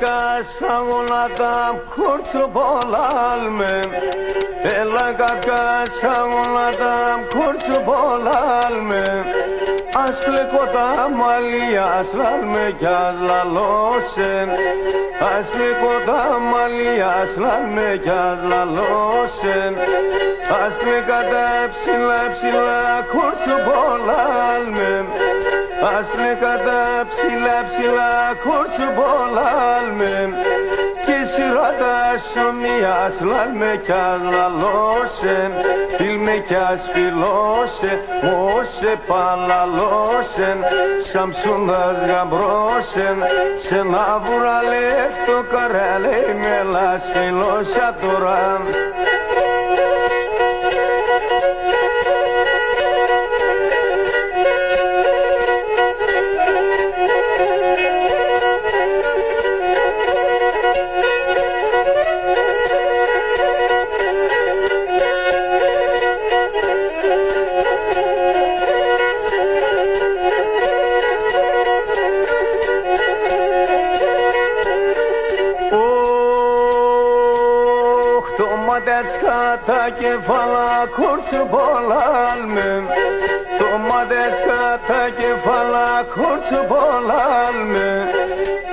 κακάσα όλα τα κουρτσοπολάλμε. Έλα κακάσα όλα τα κουρτσοπολάλμε. Ας πλέκω τα μαλλιά, ας λάλμε κι ας λαλώσεν. Ας πλέκω τα μαλλιά, ας λάλμε κι ας λαλώσεν. Ας πλέκα τα ψηλά ψηλά κουρτσοπολάλμε. Ας πλέκα τα ψηλά ψηλά κουρτσοπολάλμε. Και σειρά τα σωμία, ας λάλμε κι ας λαλώσεν. Φίλμε κι ας φιλώσεν, όσε παλαλώσεν. Σαμψούντας γαμπρώσεν, σε ένα βουραλεύτο καρέλε με λας φιλώσα τώρα. Τα κεφάλα κουρτσοπολάλμε. Το μάτεσκα τα κεφάλα κουρτσοπολάλμε.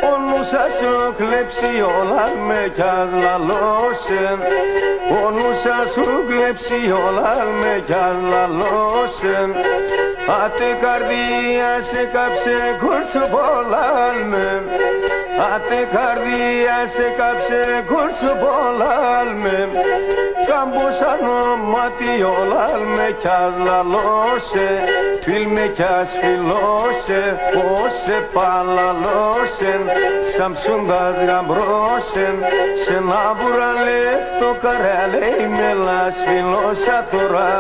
Ο νους σας σου κλέψει ολάλμε κι ας λαλώσεν. Ο νους σας σου κλέψει ολάλμε κι ας λαλώσεν. Άτε καρδία σε κάψε κουρτσοπολάλμε. Άτε καρδία σε κάψε κουρτσοπολάλμε. Κάμποσανο μάτι ολάλμε κι ας λαλώσε. Φίλμε κι ας φιλώσε, όσε παλαλώσεν. Σαμψούντας γαμπρώσεν, σε ένα βουραλεύτο καρέλε με λας φιλώσα τώρα.